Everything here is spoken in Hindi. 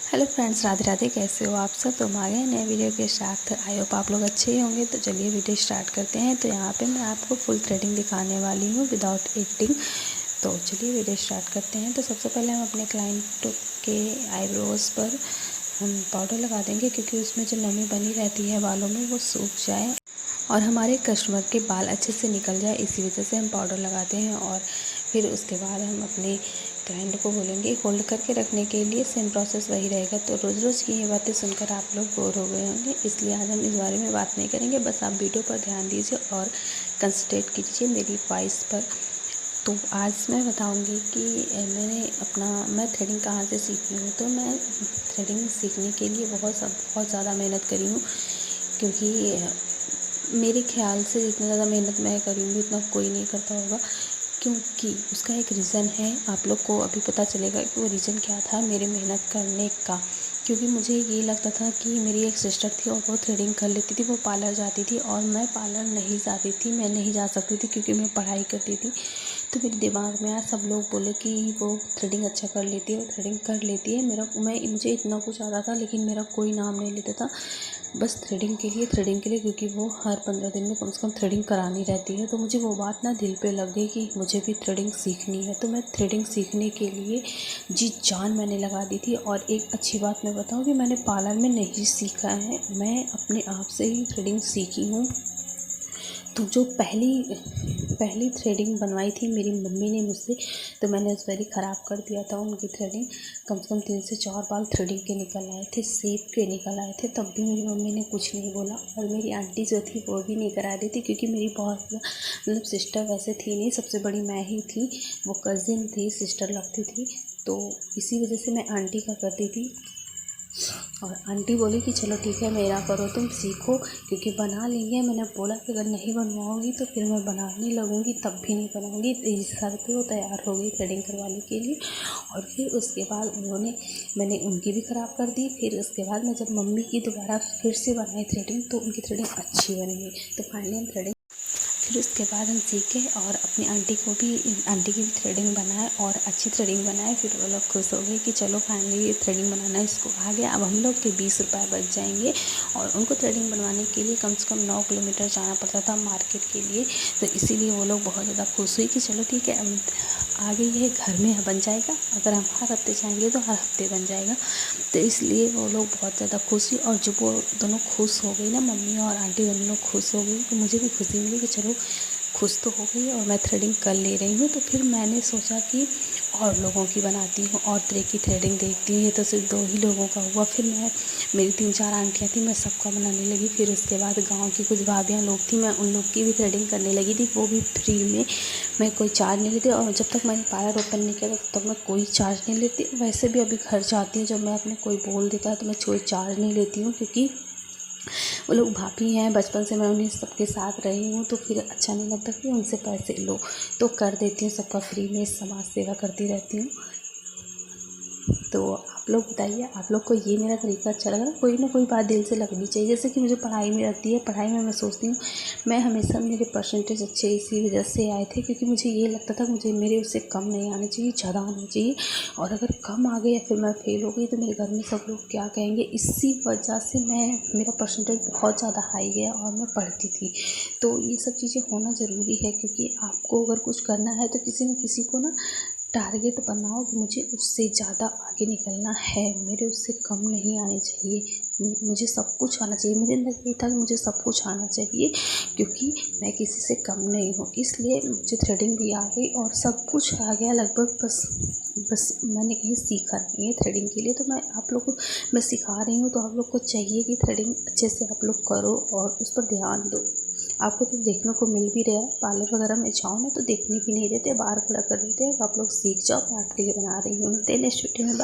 Hello friends, Radhe Radhe. कैसे हो आप सब? तो हम आ गए नए वीडियो के साथ। आई होप आप लोग अच्छे ही होंगे। तो चलिए वीडियो स्टार्ट करते हैं। तो यहाँ पे मैं आपको फुल थ्रेडिंग दिखाने वाली हूँ विदाउट एडिटिंग। तो चलिए वीडियो स्टार्ट करते हैं। तो सबसे पहले हम अपने क्लाइंट के आईब्रोज़ पर हम पाउडर लगा देंगे, क्योंकि उसमें जो नमी बनी रहती है बालों में वो सूख जाए और हमारे कस्टमर के बाल अच्छे से निकल जाए। इसी वजह से हम पाउडर लगाते हैं। और फिर उसके बाद हम अपने क्लाइंट को बोलेंगे होल्ड करके रखने के लिए। सेम प्रोसेस वही रहेगा। तो रोज़ रोज़ की ये बातें सुनकर आप लोग बोर हो गए होंगे, इसलिए आज हम इस बारे में बात नहीं करेंगे। बस आप वीडियो पर ध्यान दीजिए और कंसंट्रेट कीजिए मेरी वॉइस पर। तो आज मैं बताऊंगी कि मैं थ्रेडिंग कहाँ से सीखी हूँ। तो मैं थ्रेडिंग सीखने के लिए बहुत ज़्यादा मेहनत करी हूँ, क्योंकि मेरे ख्याल से जितना ज़्यादा मेहनत मैं करी हूँ उतना कोई नहीं करता होगा। क्योंकि उसका एक रीज़न है, आप लोग को अभी पता चलेगा कि वो रीज़न क्या था मेरे मेहनत करने का। क्योंकि मुझे ये लगता था कि मेरी एक सिस्टर थी और वो थ्रेडिंग कर लेती थी, वो पार्लर जाती थी और मैं पार्लर नहीं जाती थी, मैं नहीं जा सकती थी क्योंकि मैं पढ़ाई करती थी। तो मेरे दिमाग में आया, सब लोग बोले कि वो थ्रेडिंग अच्छा कर लेती है, वो थ्रेडिंग कर लेती है। मुझे इतना कुछ आता था, लेकिन मेरा कोई नाम नहीं लेता था। बस थ्रेडिंग के लिए, क्योंकि वो हर 15 दिन में कम से कम थ्रेडिंग करानी रहती है। तो मुझे वो बात ना दिल पे लग गई कि मुझे भी थ्रेडिंग सीखनी है। तो मैं थ्रेडिंग सीखने के लिए जी जान मैंने लगा दी थी। और एक अच्छी बात मैं बताऊं कि मैंने पार्लर में नहीं सीखा है, मैं अपने आप से ही थ्रेडिंग सीखी हूँ। तो जो पहली थ्रेडिंग बनवाई थी मेरी मम्मी ने मुझसे, तो मैंने उस बार ही ख़राब कर दिया था उनकी थ्रेडिंग। कम से कम 3 से 4 बाल थ्रेडिंग के निकल आए थे, सेब के निकल आए थे। तब भी मेरी मम्मी ने कुछ नहीं बोला। और मेरी आंटी जो थी वो भी नहीं करा रही थी, क्योंकि मेरी बहुत मतलब सिस्टर वैसे थी नहीं, सबसे बड़ी मैं ही थी, वो कज़िन थी, सिस्टर लगती थी। तो इसी वजह से मैं आंटी का करती थी। और आंटी बोली कि चलो ठीक है मेरा करो, तुम सीखो, क्योंकि बना लेंगे। मैंने बोला कि अगर नहीं बनवाओगी तो फिर मैं बनाने लगूँगी, तब भी नहीं बनाऊँगी। तो इस हिसाब से वो तैयार हो गई थ्रेडिंग करवाने के लिए। और फिर उसके बाद मैंने उनकी भी ख़राब कर दी। फिर उसके बाद मैं जब मम्मी की दोबारा फिर से बनाई थ्रेडिंग, तो उनकी थ्रेडिंग अच्छी बन गई। तो फाइनली हम थ्रेडिंग फिर उसके बाद हम सीखे और अपनी आंटी की भी थ्रेडिंग बनाए और अच्छी थ्रेडिंग बनाए। फिर वो लोग खुश हो गए कि चलो फाइनली थ्रेडिंग बनाना इसको आ गया। अब हम लोग के 20 रुपये बच जाएंगे। और उनको थ्रेडिंग बनवाने के लिए कम से कम 9 किलोमीटर जाना पड़ता था मार्केट के लिए। तो इसीलिए वो लोग बहुत ज़्यादा खुश हुई कि चलो ठीक है, अब आ गई है, घर में बन जाएगा। अगर हम हर हफ्ते जाएंगे तो हर हफ्ते बन जाएगा। तो इसलिए वो लोग बहुत ज़्यादा खुश हुई। और जब वो दोनों खुश हो गई ना, मम्मी और आंटी दोनों लोग खुश हो गई, तो मुझे भी खुशी मिली कि चलो खुश तो हो गई और मैं थ्रेडिंग कर ले रही हूँ। तो फिर मैंने सोचा कि और लोगों की बनाती हूँ, और तरह की थ्रेडिंग देखती हूँ। ये तो सिर्फ 2 ही लोगों का हुआ। फिर मेरी 3-4 आंटियाँ थी, मैं सबका बनाने लगी। फिर उसके बाद गांव की कुछ भाभियाँ लोग थी, मैं उन लोग की भी थ्रेडिंग करने लगी थी, वो भी फ्री में। मैं कोई चार्ज नहीं लेती। और जब तक मैंने पार्लर ओपन नहीं किया तब तक मैं कोई चार्ज नहीं लेती। वैसे भी अभी घर जाती हूँ, जब मैं अपने कोई बोल देता है तो मैं कोई चार्ज नहीं लेती हूँ, क्योंकि वो लोग भाभी हैं, बचपन से मैं उन्हीं सबके साथ रही हूँ। तो फिर अच्छा नहीं लगता कि उनसे पैसे लो। तो कर देती हूँ सबका फ्री में, समाज सेवा करती रहती हूँ। तो आप लोग बताइए, आप लोग को ये मेरा तरीका अच्छा लगा? कोई ना कोई बात दिल से लगनी चाहिए। जैसे कि मुझे पढ़ाई में लगती है, पढ़ाई में मैं सोचती हूँ मैं हमेशा मेरे परसेंटेज अच्छे इसी वजह से आए थे, क्योंकि मुझे ये लगता था मुझे मेरे उससे कम नहीं आने चाहिए, ज़्यादा आना चाहिए। और अगर कम आ गया फिर मैं फेल हो गई तो मेरे घर में सब लोग क्या कहेंगे। इसी वजह से मेरा परसेंटेज बहुत ज़्यादा हाई गया और मैं पढ़ती थी। तो ये सब चीज़ें होना ज़रूरी है, क्योंकि आपको अगर कुछ करना है तो किसी न किसी को ना टारगेट बनाओ कि मुझे उससे ज़्यादा आगे निकलना है, मेरे उससे कम नहीं आने चाहिए, मुझे सब कुछ आना चाहिए। मेरे अंदर ये था कि मुझे सब कुछ आना चाहिए, क्योंकि मैं किसी से कम नहीं हूँ। इसलिए मुझे थ्रेडिंग भी आ गई और सब कुछ आ गया लगभग। बस मैंने कहीं सीखा नहीं है थ्रेडिंग के लिए। तो मैं आप लोग को मैं सिखा रही हूँ। तो आप लोग को चाहिए कि थ्रेडिंग अच्छे से आप लोग करो और उस पर ध्यान दो। आपको तो देखने को मिल भी रहा है, पार्लर वगैरह में जाओ ना तो देखने भी नहीं देते, बाहर खड़ा कर देते हैं। आप लोग सीख जाओ, मैं आपके लिए बना रही हूँ। मिलते हैं नेक्स्ट वीडियो में।